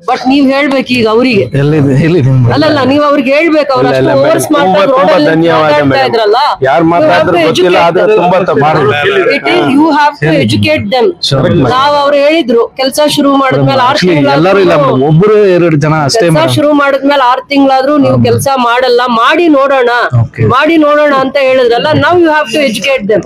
But ನೀವ್ ಹೇಳ್ಬೇಕು ಈಗ ಅವರಿಗೆ ಅಲ್ಲಲ್ಲ ನೀವ್ ಅವ್ರಿಗೆ ಹೇಳ್ಬೇಕು ಅವ್ರ ಅಷ್ಟು ಓವರ್ ಸ್ಮಾರ್ಟ್ ಆಗಿ ರೋಡ್ ಅಲ್ಲಿ ಮಾತಾಡ್ತಾ ಇದ್ರಲ್ಲ you have to educate them ನಾವ್ ಅವ್ರು ಹೇಳಿದ್ರು ಕೆಲಸ ಶುರು ಮಾಡಿದ್ಮೇಲೆ 6 ತಿಂಗಳ ಶುರು ಮಾಡಿದ್ಮೇಲೆ 6 ತಿಂಗಳಾದ್ರೂ ನೀವು ಕೆಲಸ ಮಾಡಲ್ಲ ಮಾಡಿ ನೋಡೋಣ ಅಂತ ಹೇಳಿದ್ರಲ್ಲ ನಾವ್ you have to educate them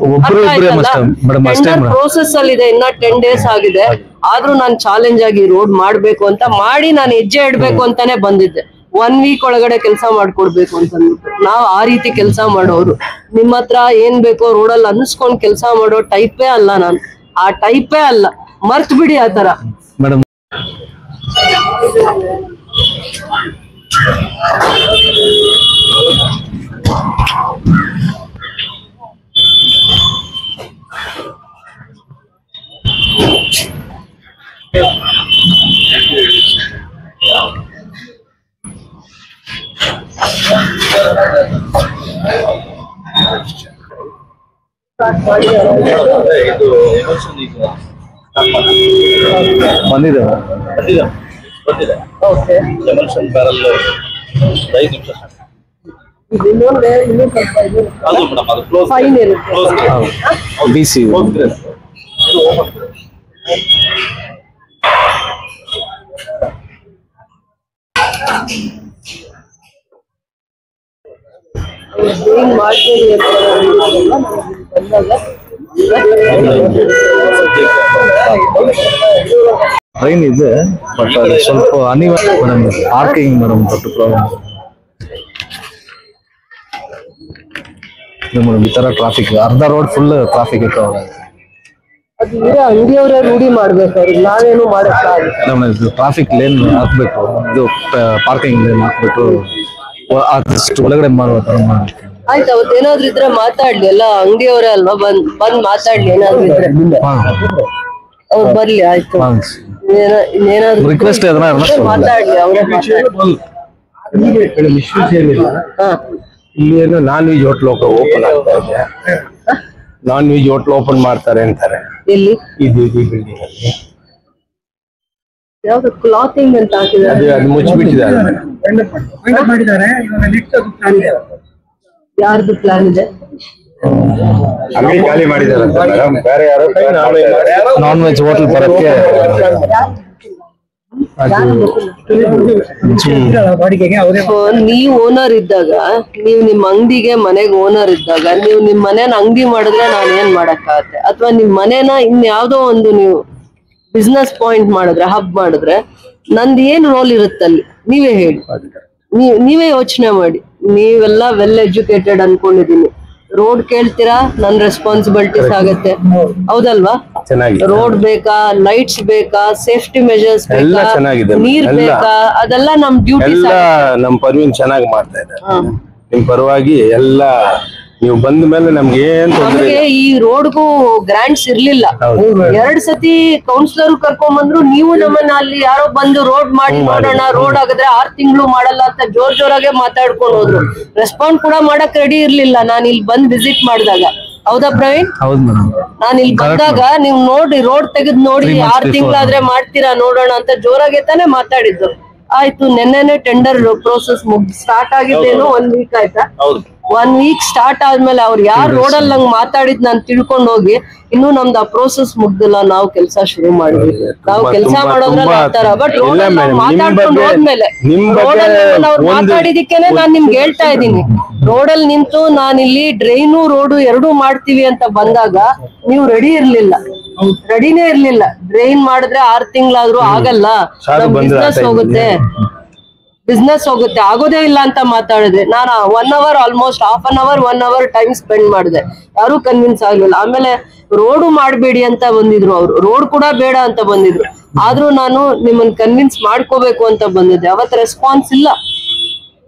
process ಅಲ್ಲಿ ಇದೆ ಇನ್ನ 10 ಡೇಸ್ ಆಗಿದೆ ಆದ್ರೂ ನಾನ್ ಚಾಲೆಂಜ್ ಆಗಿ ರೋಡ್ ಮಾಡ್ಬೇಕು ಅಂತ ಮಾಡಿ ನಾನು ಹೆಜ್ಜೆ ಇಡ್ಬೇಕು ಅಂತಾನೆ ಬಂದಿದ್ದೆ 1 ವೀಕ್ ಒಳಗಡೆ ಕೆಲಸ ಮಾಡ್ಕೊಡ್ಬೇಕು ಅಂತ ಅಂದ್ಬಿಟ್ಟು ನಾವ್ ಆ ರೀತಿ ಕೆಲಸ ಮಾಡೋರು ನಿಮ್ ಹತ್ರ ಏನ್ ಬೇಕೋ ರೋಡಲ್ಲಿ ಅನ್ನಿಸ್ಕೊಂಡ್ ಕೆಲಸ ಮಾಡೋ ಟೈಪೇ ಅಲ್ಲ ನಾನು ಆ ಟೈಪೇ ಅಲ್ಲ ಮರ್ತ್ ಬಿಡಿ ಆತರ ಮೇಡಮ್ ಟ್ರೈನ್ ಇದೆ ಬಟ್ ಸ್ವಲ್ಪ ಅನಿವಾರ್ಯ ಮೇಡಮ್ ಪಾರ್ಕಿಂಗ್ ಮೇಡಮ್ ದೊಡ್ಡ ಪ್ರಾಬ್ಲಮ್ ಮೇಡಮ್ ಈ ತರ ಟ್ರಾಫಿಕ್ ಅರ್ಧ ರೋಡ್ ಫುಲ್ ಟ್ರಾಫಿಕ್ ಇರ್ತಾವ ಅಂಗಡಿಯವರೇ ರೂಢಿ ಮಾಡ್ಬೇಕು ಅವ್ರಿಗೆ ನಾವೇನು ಮಾಡಕ್ಕಾಗಲ್ಲ ಟ್ರಾಫಿಕ್ ಲೇನ್ ಹಾಕ್ಬೇಕು ಇದು ಪಾರ್ಕಿಂಗ್ ಲೇನ್ ಹಾಕ್ಬಿಟ್ಟು ಅಷ್ಟು ಒಳಗಡೆ ಮಾಡುವ ತರ ಮಾಡ್ಬೇಕು ಆಯ್ತು ಅವತ್ತೇನಾದ್ರು ಇದ್ರೆ ಮಾತಾಡ್ಲಿ ಎಲ್ಲ ಅಂಗಡಿಯವರೇ ಅಲ್ವಾ ಬಂದ್ ಮಾತಾಡ್ಲಿ ಏನಾದ್ರು ಇದ್ರೆ ಅವ್ರು ಬರ್ಲಿ ಆಯ್ತು ಏನಾದ್ರು ರಿಕ್ವೆಸ್ಟ್ ಮಾತಾಡ್ಲಿ ಅವರೇ ಇಲ್ಲಿ ಏನು ನಾನ್ ವೆಜ್ ಹೋಟ್ಲ್ ಓಪನ್ ಆಗ್ತಾ ಇದೆ ನಾನ್ ವೆಜ್ ಹೋಟ್ಲ್ ಓಪನ್ ಮಾಡ್ತಾರೆ ಅಂತಾರೆ ಎಲ್ಲಿ ಇದು ಬಿಲ್ಡಿಂಗ್ ಅಲ್ಲಿ ಯಾವ್ದು ಕ್ಲಾತಿಂಗ್ ಅಂತ ಹಾಕಿದ್ದಾರೆ ಅದು ಮುಚ್ಚಿಬಿಟ್ಟಿದ್ದಾರೆ ಯಾರ್ದು ಪ್ಲಾನ್ ಇದೆ ಅಂಗಡಿ ಖಾಲಿ ಮಾಡಿದ್ದಾರೆ ಬೇರೆ ಯಾರು ನಾನ್ ವೆಜ್ ಹೋಟೆಲ್ ಬರಕ್ಕೆ ನೀವ್ ಓನರ್ ಇದ್ದಾಗ ನೀವ್ ನಿಮ್ ಅಂಗಡಿಗೆ ಮನೆಗ್ ಓನರ್ ಇದ್ದಾಗ ನೀವ್ ನಿಮ್ ಮನೇನ ಅಂಗಡಿ ಮಾಡಿದ್ರೆ ನಾನ್ ಏನ್ ಮಾಡಕ್ಕಾಗತ್ತೆ ಅಥವಾ ನಿಮ್ ಮನೇನ ಇನ್ಯಾವ್ದೋ ಒಂದು ನೀವು ಬಿಸ್ನೆಸ್ ಪಾಯಿಂಟ್ ಮಾಡಿದ್ರೆ ಹಬ್ ಮಾಡಿದ್ರೆ ನಂದ್ ಏನ್ ರೋಲ್ ಇರುತ್ತಲ್ಲಿ ನೀವೇ ಹೇಳಿ ನೀವೇ ಯೋಚನೆ ಮಾಡಿ ನೀವೆಲ್ಲ ವೆಲ್ ಎಜುಕೇಟೆಡ್ ಅನ್ಕೊಂಡಿದೀನಿ ರೋಡ್ ಕೇಳ್ತೀರಾ ನನ್ ರೆಸ್ಪಾನ್ಸಿಬಿಲಿಟೀಸ್ ಆಗತ್ತೆ ಹೌದಲ್ವಾ ರೋಡ್ ಬೇಕಾ ಲೈಟ್ಸ್ ಬೇಕಾ ಸೇಫ್ಟಿ ಮೆಜರ್ಸ್ ಬೇಕಾ ನೀರ್ ಬೇಕಾ ಅದೆಲ್ಲ ನಮ್ ಡ್ಯೂಟಿ ನಮ್ ಪರ್ವಿನ್ ಚೆನ್ನಾಗಿ ಮಾಡ್ತಾ ಇದ್ದಾರೆ ನಿಮ್ ಪರವಾಗಿ ಎಲ್ಲ ನೀವು ಬಂದ ಮೇಲೆ ನಮ್ಗೆ ಏನ್ ನಮ್ಗೆ ಈ ರೋಡ್ಗೂ ಗ್ರಾಂಟ್ಸ್ ಇರ್ಲಿಲ್ಲ 2 ಸತಿ ಕೌನ್ಸಿಲರ್ ಕರ್ಕೊಂಡ್ ಬಂದ್ರು ನೀವು ನಮ್ಮನ್ನ ಅಲ್ಲಿ ಯಾರೋ ಬಂದು ರೋಡ್ ಮಾಡಿ ನೋಡೋಣ ರೋಡ್ ಆಗಿದ್ರೆ 6 ತಿಂಗಳು ಮಾಡಲ್ಲ ಅಂತ ಜೋರಾಗೆ ಮಾತಾಡ್ಕೊಂಡು ಹೋದ್ರು ರೆಸ್ಪಾಂಡ್ ಕೂಡ ಮಾಡಕ್ ರೆಡಿ ಇರ್ಲಿಲ್ಲ ನಾನ್ ಇಲ್ಲಿ ಬಂದ್ ವಿಸಿಟ್ ಮಾಡಿದಾಗ ಹೌದಾ ಪ್ರವೀಣ್ ನಾನ್ ಇಲ್ಲಿ ಬಂದಾಗ ನೀವ್ ನೋಡಿ ರೋಡ್ ತೆಗೆದ್ ನೋಡಿ 6 ತಿಂಗಳಾದ್ರೆ ಮಾಡ್ತೀರಾ ನೋಡೋಣ ಅಂತ ಜೋರಾಗೆ ತಾನೇ ಮಾತಾಡಿದ್ದು ಆಯ್ತು ನೆನ್ನೆನೆ ಟೆಂಡರ್ ಪ್ರೋಸೆಸ್ ಸ್ಟಾರ್ಟ್ ಆಗಿದ್ದೇನೋ 1 ವೀಕ್ ಆಯ್ತಾ 1 ವೀಕ್ ಸ್ಟಾರ್ಟ್ ಆದ್ಮೇಲೆ ಅವ್ರು ಯಾರು ರೋಡಲ್ಲಿ ನಂಗೆ ಮಾತಾಡಿದ್ ನಾನ್ ತಿಳ್ಕೊಂಡ್ ಹೋಗಿ ಇನ್ನು ನಮ್ದು ಆ ಪ್ರೋಸೆಸ್ ಮುಗ್ದಿಲ್ಲ ನಾವು ಕೆಲಸ ಶುರು ಮಾಡಿದ್ವಿ ನಾವು ಕೆಲಸ ಮಾಡೋದ್ರಲ್ಲಿ ಆತರ ಬಟ್ ರೋಡಲ್ಲಿ ಮಾತಾಡ್ಕೊಂಡು ಹೋದ್ಮೇಲೆ ರೋಡಲ್ಲಿ ಅವ್ರು ಮಾತಾಡಿದಕ್ಕೇನೆ ನಾನ್ ನಿಮ್ಗೆ ಹೇಳ್ತಾ ಇದ್ದೀನಿ ರೋಡಲ್ಲಿ ನಿಂತು ನಾನ್ ಇಲ್ಲಿ ಡ್ರೈನು ರೋಡು 2 ಮಾಡ್ತೀವಿ ಅಂತ ಬಂದಾಗ ನೀವು ರೆಡಿನೇ ಇರ್ಲಿಲ್ಲ ಡ್ರೈನ್ ಮಾಡಿದ್ರೆ 6 ತಿಂಗಳಾದ್ರೂ ಆಗಲ್ಲ ಬಿಸ್ನೆಸ್ ಹೋಗುತ್ತೆ ಆಗೋದೇ ಇಲ್ಲ ಅಂತ ಮಾತಾಡಿದೆ ನಾನು 1 hour almost half an hour 1 hour time spend ಮಾಡಿದೆ ಯಾರು ಕನ್ವಿನ್ಸ್ ಆಗ್ಲಿಲ್ಲ ಆಮೇಲೆ ರೋಡು ಮಾಡ್ಬೇಡಿ ಅಂತ ಬಂದಿದ್ರು ಅವ್ರು ರೋಡ್ ಕೂಡ ಬೇಡ ಅಂತ ಬಂದಿದ್ರು ಆದ್ರೂ ನಾನು ನಿಮ್ಮನ್ನ ಕನ್ವಿನ್ಸ್ ಮಾಡ್ಕೋಬೇಕು ಅಂತ ಬಂದಿದ್ದೆ ಅವತ್ತು ರೆಸ್ಪಾನ್ಸ್ ಇಲ್ಲ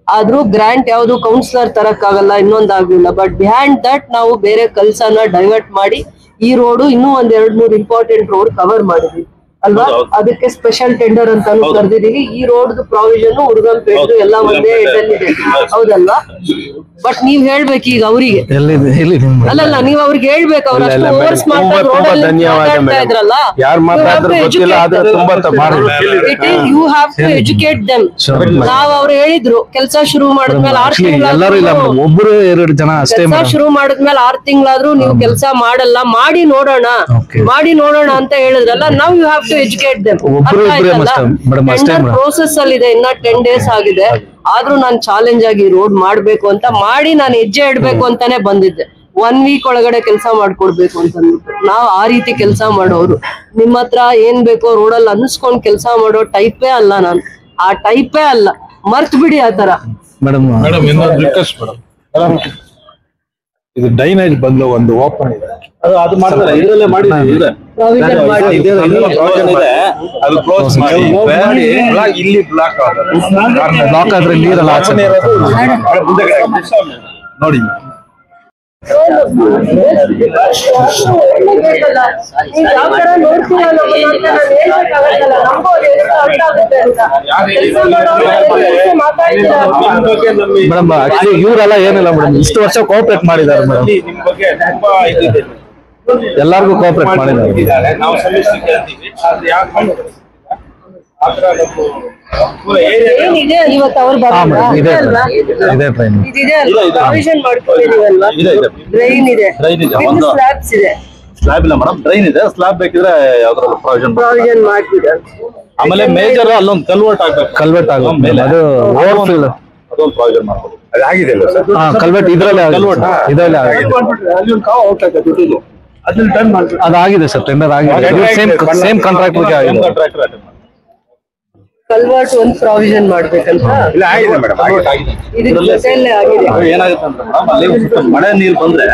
ಆದ್ರೂ ಗ್ರಾಂಟ್ ಯಾವ್ದು ಕೌನ್ಸಿಲರ್ ತರಕ್ಕಾಗಲ್ಲ ಇನ್ನೊಂದಾಗ್ಲಿಲ್ಲ ಬಟ್ ಬಿಹೈಂಡ್ ದಟ್ ನಾವು ಬೇರೆ ಕೆಲ್ಸನ ಡೈವರ್ಟ್ ಮಾಡಿ ಈ ರೋಡು ಇನ್ನೂ 1-2-3 ಇಂಪಾರ್ಟೆಂಟ್ ರೋಡ್ ಕವರ್ ಮಾಡಿದ್ವಿ ಅಲ್ವಾ? ಅದಕ್ಕೆ ಸ್ಪೆಷಲ್ ಟೆಂಡರ್ ಅಂತಾನು ಕರೆದಿದೀವಿ. ಈ ರೋಡ್ ಪ್ರಾವಿಷನ್ ಉರ್ಗಂಪೇಟು ಎಲ್ಲ ಒಂದೇ ಇದಲ್ಲಿದೆ, ಹೌದಲ್ವಾ? ಬಟ್ ನೀವ್ ಹೇಳ್ಬೇಕು ಈಗ ಅವರಿಗೆ, ಅಲ್ಲಲ್ಲ ನೀವ್ ಅವ್ರಿಗೆ ಹೇಳ್ಬೇಕು. ಅವ್ರು ಅಷ್ಟು ಓವರ್ಸ್ ಮಾತಾಡ್ತಾ ಇದ್ರಲ್ಲ, you have to educate them. ನಾವ್ ಅವ್ರು ಹೇಳಿದ್ರು ಕೆಲಸ ಶುರು ಮಾಡಿದ್ಮೇಲೆ 6 ಒಬ್ರು 2 ಜನ ಅಷ್ಟೇ ಕೆಲಸ ಶುರು ಮಾಡಿದ್ಮೇಲೆ 6 ತಿಂಗಳಾದ್ರೂ ನೀವು ಕೆಲಸ ಮಾಡಲ್ಲ, ಮಾಡಿ ನೋಡೋಣ ಅಂತ ಹೇಳಿದ್ರಲ್ಲ. ನಾವ್ you have to educate them. Process ಅಲ್ಲಿ ಇದೆ, ಇನ್ನ 10 ಡೇಸ್ ಆಗಿದೆ. ಆದ್ರೂ ನಾನು ಚಾಲೆಂಜ್ ಆಗಿ ರೋಡ್ ಮಾಡ್ಬೇಕು ಅಂತ ಮಾಡಿ ನಾನು ಹೆಜ್ಜೆ ಇಡ್ಬೇಕು ಅಂತಾನೆ ಬಂದಿದ್ದೆ. 1 ವೀಕ್ ಒಳಗಡೆ ಕೆಲಸ ಮಾಡ್ಕೊಡ್ಬೇಕು ಅಂತ ಅಂದ್ಬಿಟ್ಟು. ನಾವ್ ಆ ರೀತಿ ಕೆಲಸ ಮಾಡೋರು. ನಿಮ್ಮ ಹತ್ರ ಏನ್ ಬೇಕೋ ರೋಡಲ್ಲಿ ಅನ್ನಿಸ್ಕೊಂಡ್ ಕೆಲಸ ಮಾಡೋ ಟೈಪೇ ಅಲ್ಲ ನಾನು, ಆ ಟೈಪೇ ಅಲ್ಲ. ಮರ್ತ್ ಬಿಡಿ ಆತರ. ಮೇಡಮ್ ಇದು ಡೈನೇಜ್ ಬಂದು ಒಂದು ಓಪನ್ ಇದೆ, ಅದು ಮಾಡ್ತಾರೆ. ಇದರಲ್ಲೇ ಮಾಡಿದ್ದೀವಿ, ಅದು ಕ್ಲೋಸ್ ಮಾಡಿ ಇಲ್ಲಿ ಬ್ಲಾಕ್ ಆದ್ರೆ ನೀರಲ್ಲ ನೋಡಿ. ಮೇಡಮ್ ಆಕ್ಚುಲಿ ಇವರೆಲ್ಲ ಏನಿಲ್ಲ ಮೇಡಮ್, ಇಷ್ಟು ವರ್ಷ ಕೋಆಪರೇಟ್ ಮಾಡಿದ್ದಾರೆ ಮೇಡಮ್, ನಿಮ್ ಬಗ್ಗೆ ತುಂಬಾ ಇದಿದೆ, ಎಲ್ಲಾರ್ಗು ಕೋಆಪರೇಟ್ ಮಾಡಿದ್ದಾರೆ. ನಾವು ಸಮಸ್ಯೆ ಕೇಳ್ತೀವಿ, ಅದು ಯಾಕೆ ಇವತ್ತು ಅವ್ರು ಡ್ರೈನ್ ಇದೆ, ಸ್ಲಾಬ್ಸ್ ಇದೆ. ಸ್ಲಾಬ್ ಇಲ್ಲ ಮೇಡಮ್, ಡ್ರೈನ್ ಇದೆ. ಸ್ಲಾಬ್ ಬೇಕಿದ್ರೆ ಯಾವ್ದ್ರಲ್ಲ ಪ್ರಾವಿಷನ್ ಮಾಡ್ತಿದ್ದಾರೆ. ಆಮೇಲೆ ಮೇಜರ್ ಅಲ್ಲೊಂದು ಕಲ್ವರ್ಟ್ ಆಗ್ಬೇಕು, ಕಲ್ವರ್ಟ್ ಆಗುತ್ತೆ, ಅದು ಓವರ್ಫಿಲ್, ಅದೊಂದು ಪ್ರಾವಿಷನ್ ಮಾಡ್ಬೋದು. ಅದಾಗಿದೆ ಕಲ್ವರ್ಟ್ ಇದ್ರಲ್ಲೇ ಅದಾಗಿದೆ ಸರ್, ಟೆಂಡರ್ ಆಗಿದೆ, ಸೇಮ್ ಕಾಂಟ್ರಾಕ್ಟರ್ ಆಗಿದೆ. ಕಲ್ವರ್ಟ್ ಒಂದು ಪ್ರಾವಿಷನ್ ಮಾಡ್ಬೇಕಂತ ಏನಾಗುತ್ತೆ ಅಂದ್ರೆ ಮಳೆ ನೀರು ಬಂದ್ರೆ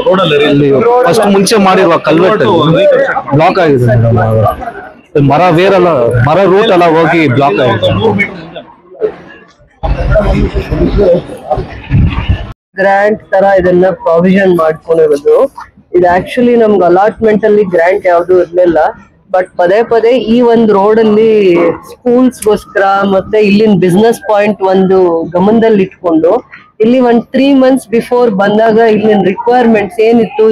ರೋಡಲ್ಲಿ ಫಸ್ಟ್ ಮುಂಚೆ ಮಾಡಿರುವ ಕಲ್ವರ್ಟ್ ಬ್ಲಾಕ್ ಆಗಿದೆ. ಮರ ಬೇರೆಲ್ಲ, ಮರ ರೂಟ್ ಎಲ್ಲ ಹೋಗಿ ಬ್ಲಾಕ್ ಆಗಿದೆ. ಗ್ರಾಂಟ್ ತರ ಇದನ್ನ ಪ್ರಾವಿಷನ್ ಮಾಡ್ಕೊಂಡಿರೋದು. ಇದು ಆಕ್ಚುಲಿ ನಮ್ಗೆ ಅಲಾಟ್ಮೆಂಟ್ ಅಲ್ಲಿ ಗ್ರಾಂಟ್ ಯಾವ್ದು ಇರ್ಲಿಲ್ಲ. ಬಟ್ ಪದೇ ಈ ಒಂದು ರೋಡ್ ಅಲ್ಲಿ ಸ್ಕೂಲ್ಸ್ಗೋಸ್ಕರ ಮತ್ತೆ ಇಲ್ಲಿನ ಬಿಸ್ನೆಸ್ ಪಾಯಿಂಟ್ ಒಂದು ಗಮನದಲ್ಲಿ ಇಟ್ಕೊಂಡು ಇಲ್ಲಿ ಒಂದು 3 months ಬಿಫೋರ್ ಬಂದಾಗ ಇಲ್ಲಿನ ರಿಕ್ವೈರ್ಮೆಂಟ್ಸ್ ಏನಿತ್ತು,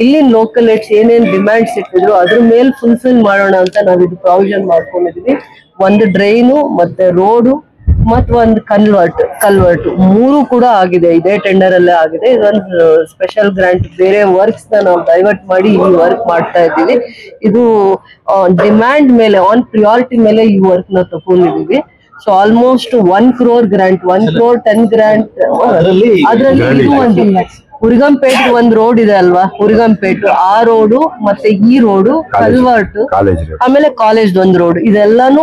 ಇಲ್ಲಿನ ಲೋಕಲ್ ಏಟ್ಸ್ ಏನೇನ್ ಡಿಮ್ಯಾಂಡ್ಸ್ ಇಟ್ಟಿದ್ರು ಅದ್ರ ಮೇಲೆ ಫುಲ್ಫಿಲ್ ಮಾಡೋಣ ಅಂತ ನಾವ್ ಇದು ಪ್ರಾವಿಷನ್ ಮಾಡ್ಕೊಂಡಿದ್ವಿ. ಒಂದು ಡ್ರೈನು ಮತ್ತೆ ರೋಡು ಮತ್ ಒಂದು ಕಲ್ವರ್ಟ್ 3 ಕೂಡ ಆಗಿದೆ, ಇದೇ ಟೆಂಡರ್ ಅಲ್ಲೇ ಆಗಿದೆ. ಇದೊಂದು ಸ್ಪೆಷಲ್ ಗ್ರಾಂಟ್, ಬೇರೆ ವರ್ಕ್ಸ್ ನ ನಾವು ಡೈವರ್ಟ್ ಮಾಡಿ ಈ ವರ್ಕ್ ಮಾಡ್ತಾ ಇದ್ದೀವಿ. ಇದು ಡಿಮ್ಯಾಂಡ್ ಮೇಲೆ, ಆನ್ ಪ್ರಿಯಾರಿಟಿ ಮೇಲೆ ಈ ವರ್ಕ್ ನ ತಗೊಂಡಿದೀವಿ. So almost 1 crore grant, 1 crore 10 grant. ಅದ್ರಲ್ಲಿ ಇದು ಒಂದು ಉರ್ಗಂಪೇಟ್ ಒಂದು ರೋಡ್ ಇದೆ ಅಲ್ವಾ, ಉರ್ಗಂಪೇಟ್ ಆ ರೋಡು ಮತ್ತೆ ಈ ರೋಡು ಕಲ್ವರ್ಟ್, ಆಮೇಲೆ ಕಾಲೇಜ್ ಒಂದು ರೋಡ್, ಇದೆಲ್ಲಾನು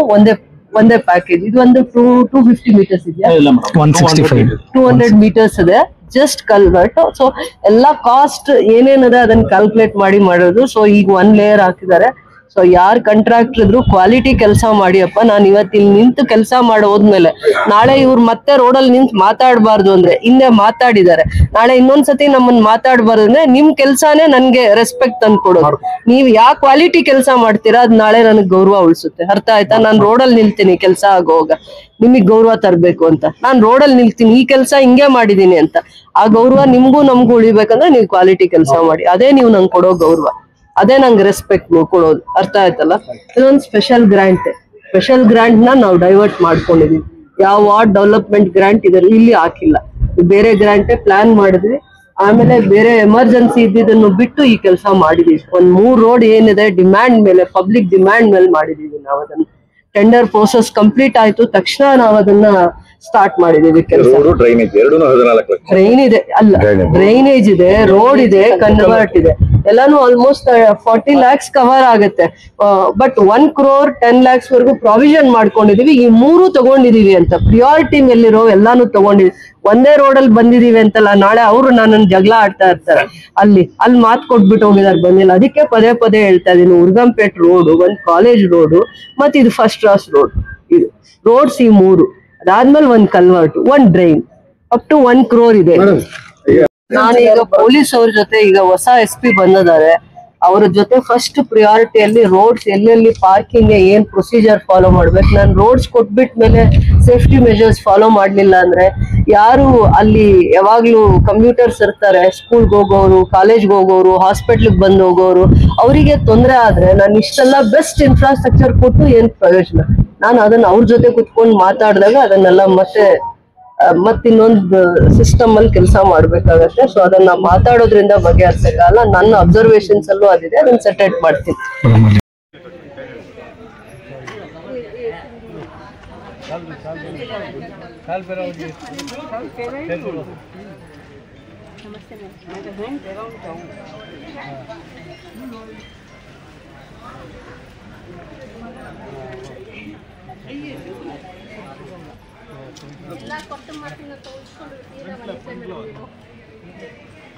ಒಂದೇ ಪ್ಯಾಕೇಜ್. ಇದು ಒಂದು 250 meters ಇದೆಯಾ, 200 meters ಇದೆ, ಜಸ್ಟ್ ಕಲ್ವರ್ಟ್. ಸೊ ಎಲ್ಲಾ ಕಾಸ್ಟ್ ಏನೇನದೆ ಅದನ್ನ ಕ್ಯಾಲ್ಕುಲೇಟ್ ಮಾಡಿ ಮಾಡೋದು. ಸೊ ಈಗ 1 layer ಹಾಕಿದ್ದಾರೆ. ಸೊ ಯಾರ್ ಕಾಂಟ್ರಾಕ್ಟರ್ ಇದ್ರು ಕ್ವಾಲಿಟಿ ಕೆಲಸ ಮಾಡಿಯಪ್ಪ. ನಾನು ಇವತ್ತು ಇಲ್ಲಿ ನಿಂತು ಕೆಲಸ ಮಾಡಿ ಹೋದ್ಮೇಲೆ ನಾಳೆ ಇವ್ರು ಮತ್ತೆ ರೋಡಲ್ಲಿ ನಿಂತು ಮಾತಾಡಬಾರ್ದು ಅಂದ್ರೆ, ಹಿಂದೆ ಮಾತಾಡಿದ್ದಾರೆ, ನಾಳೆ ಇನ್ನೊಂದ್ಸತಿ ನಮ್ಮನ್ನ ಮಾತಾಡಬಾರ್ದು ಅಂದ್ರೆ ನಿಮ್ ಕೆಲ್ಸಾನೇ ನನ್ಗೆ ರೆಸ್ಪೆಕ್ಟ್ ತಂದು ಕೊಡೋದು. ನೀವ್ ಯಾವ ಕ್ವಾಲಿಟಿ ಕೆಲಸ ಮಾಡ್ತೀರಾ ಅದ್ ನಾಳೆ ನನಗ್ ಗೌರವ ಉಳಿಸುತ್ತೆ. ಅರ್ಥ ಆಯ್ತಾ? ನಾನ್ ರೋಡಲ್ಲಿ ನಿಲ್ತೀನಿ ಕೆಲಸ ಆಗೋಗ, ನಿಮಗ್ ಗೌರವ ತರ್ಬೇಕು ಅಂತ ನಾನ್ ರೋಡಲ್ಲಿ ನಿಲ್ತೀನಿ, ಈ ಕೆಲಸ ಹಿಂಗೆ ಮಾಡಿದೀನಿ ಅಂತ. ಆ ಗೌರವ ನಿಮ್ಗೂ ನಮ್ಗೂ ಉಳಿಬೇಕಂದ್ರೆ ನೀವು ಕ್ವಾಲಿಟಿ ಕೆಲಸ ಮಾಡಿ, ಅದೇ ನೀವು ನಂಗೆ ಕೊಡೋ ಗೌರವ, ಅದೇ ನಂಗೆ ರೆಸ್ಪೆಕ್ಟ್ ಕೊಡೋದು. ಅರ್ಥ ಆಯ್ತಲ್ಲ? ಇದೊಂದು ಸ್ಪೆಷಲ್ ಗ್ರಾಂಟ್ ನ ನಾವು ಡೈವರ್ಟ್ ಮಾಡ್ಕೊಂಡಿದೀವಿ. ಯಾವ ವಾರ್ಡ್ ಡೆವಲಪ್ಮೆಂಟ್ ಗ್ರಾಂಟ್ ಇದರಲ್ಲಿ ಇಲ್ಲಿ ಹಾಕಿಲ್ಲ, ಬೇರೆ ಗ್ರಾಂಟೇ ಪ್ಲಾನ್ ಮಾಡಿದ್ವಿ. ಆಮೇಲೆ ಬೇರೆ ಎಮರ್ಜೆನ್ಸಿ ಇದ್ದಿದ್ದನ್ನು ಬಿಟ್ಟು ಈ ಕೆಲಸ ಮಾಡಿದೀವಿ. ಒಂದ್ 3 ರೋಡ್ ಏನಿದೆ ಡಿಮ್ಯಾಂಡ್ ಮೇಲೆ, ಪಬ್ಲಿಕ್ ಡಿಮ್ಯಾಂಡ್ ಮೇಲೆ ಮಾಡಿದೀವಿ ನಾವು ಅದನ್ನ. ಟೆಂಡರ್ ಪ್ರೋಸೆಸ್ ಕಂಪ್ಲೀಟ್ ಆಯ್ತು ತಕ್ಷಣ ನಾವು ಅದನ್ನ ಸ್ಟಾರ್ಟ್ ಮಾಡಿದೀವಿ ಕೆಲಸ. ಡ್ರೈನ್ ಇದೆ ಅಲ್ಲ, ಡ್ರೈನೇಜ್ ಇದೆ, ರೋಡ್ ಇದೆ, ಕನ್ವರ್ಟ್ ಇದೆ, ಎಲ್ಲಾನು ಆಲ್ಮೋಸ್ಟ್ 40 lakhs ಕವರ್ ಆಗುತ್ತೆ. ಬಟ್ 1 crore 10 lakhs ವರ್ಗು ಪ್ರಾವಿಷನ್ ಮಾಡ್ಕೊಂಡಿದೀವಿ. ಈ 3 ತಗೊಂಡಿದೀವಿ ಅಂತ ಪ್ರಿಯಾರಿಟಿ ಮೇಲಿರೋ ಎಲ್ಲಾನು ತಗೊಂಡಿದೀವಿ. ಒಂದೇ ರೋಡಲ್ಲಿ ಬಂದಿದೀವಿ ಅಂತಲ್ಲ, ನಾಳೆ ಅವರು ನನ್ನನ್ನು ಜಗಳ ಆಡ್ತಾ ಇರ್ತಾರೆ, ಅಲ್ಲಿ ಮಾತು ಕೊಟ್ಬಿಟ್ಟು ಹೋಗಿದಾರೆ ಬಂದಿಲ್ಲ. ಅದಕ್ಕೆ ಪದೇ ಹೇಳ್ತಾ ಇದೀನಿ, ಉರ್ಗಂಪೇಟ್ ರೋಡು, ಒಂದು ಕಾಲೇಜ್ ರೋಡು, ಮತ್ತೆ ಇದು ಫಸ್ಟ್ ಕ್ಲಾಸ್ ರೋಡ್. ಇದು ರೋಡ್ಸ್ ಈ 3 ಅದಾದ್ಮೇಲೆ ಒಂದು ಕಲ್ವರ್ಟ್, ಒಂದು ಡ್ರೈನ್, ಅಪ್ ಟು 1 crore ಇದೆ. ನಾನೀಗ ಪೊಲೀಸ್ ಅವ್ರ ಜೊತೆ ಈಗ ಹೊಸ SP ಬಂದಿದ್ದಾರೆ, ಅವ್ರ ಜೊತೆ ಫಸ್ಟ್ ಪ್ರಿಯಾರಿಟಿಯಲ್ಲಿ ರೋಡ್ಸ್ ಎಲ್ಲೆಲ್ಲಿ ಪಾರ್ಕಿಂಗ್ ಏನ್ ಪ್ರೊಸೀಜರ್ ಫಾಲೋ ಮಾಡ್ಬೇಕು. ನಾನು ರೋಡ್ಸ್ ಕೊಟ್ಬಿಟ್ಮೇಲೆ ಸೇಫ್ಟಿ ಮೆಜರ್ಸ್ ಫಾಲೋ ಮಾಡ್ಲಿಲ್ಲ ಅಂದ್ರೆ ಯಾರು ಅಲ್ಲಿ ಯಾವಾಗ್ಲೂ ಕಂಪ್ಯೂಟರ್ಸ್ ಇರ್ತಾರೆ, ಸ್ಕೂಲ್ಗೆ ಹೋಗೋರು, ಕಾಲೇಜ್ಗೆ ಹೋಗೋರು, ಹಾಸ್ಪಿಟ್ಲಿಗೆ ಬಂದು ಹೋಗೋರು, ಅವರಿಗೆ ತೊಂದರೆ ಆದ್ರೆ ನಾನು ಇಷ್ಟೆಲ್ಲ ಬೆಸ್ಟ್ ಇನ್ಫ್ರಾಸ್ಟ್ರಕ್ಚರ್ ಕೊಟ್ಟು ಏನ್ ಪ್ರಯೋಜನ? ನಾನು ಅದನ್ನ ಅವ್ರ ಜೊತೆ ಕುತ್ಕೊಂಡು ಮಾತಾಡಿದಾಗ ಅದನ್ನೆಲ್ಲ ಮತ್ತಿನ್ನೊಂದು ಸಿಸ್ಟಮ್ ಅಲ್ಲಿ ಕೆಲಸ ಮಾಡ್ಬೇಕಾಗತ್ತೆ. ಸೊ ಅದನ್ನ ಮಾತಾಡೋದ್ರಿಂದ ಬಗೆಹರಿಸಕ್ಕಾಗಲ್ಲ. ನನ್ನ ಅಬ್ಸರ್ವೇಷನ್ಸ್ ಅಲ್ಲೂ ಅದಿದೆ, ಅದನ್ನ ಸೆಟರೇಟ್ ಮಾಡ್ತೀನಿ. ಎಲ್ಲ ಕೊಟ್ಟು ಮಾತಿನ ತೋರಿಸ್ಕೊಂಡು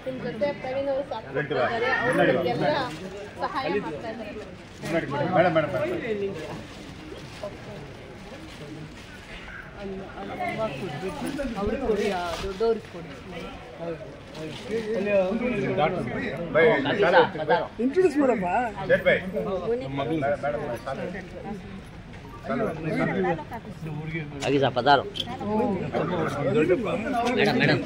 ನಿಮ್ಮ ಜೊತೆ ಪ್ರವೀಣ್ ಅವರು ಸಾಕ್ತಾರೆ, ಅವರು ನಮಗೆಲ್ಲ ಸಹಾಯ ಮಾಡ್ತಾ ಇದ್ದಾರೆ. ಅವ್ರಿಗೆ ಕೊಡಿ, ದೊಡ್ಡವ್ರಿಗೆ ಕೊಡಿ. ಇಂಟ್ರೊಡ್ಯೂಸ್ ಮಾಡಪ್ಪ. आगे जा पधारो मैडम मैडम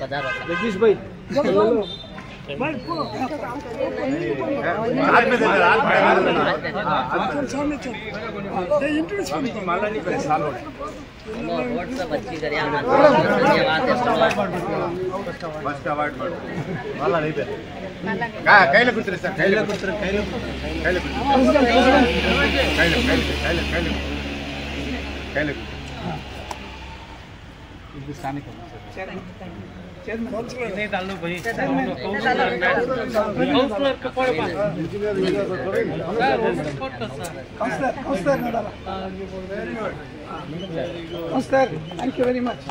पधारो जगदीश भाई रोड से बच्ची करिया ಕೈಲ ಕೂತ್ರಿ ಸರ್, ಕೈಲ ಕೂತ್ರಿ, ಕೈಲ ಕೈಲ ಕೈಲ ಇದು ಸ್ಥಾನಿಕ ಥ್ಯಾಂಕ್ ಯು ವೆರಿ ಮಚ್.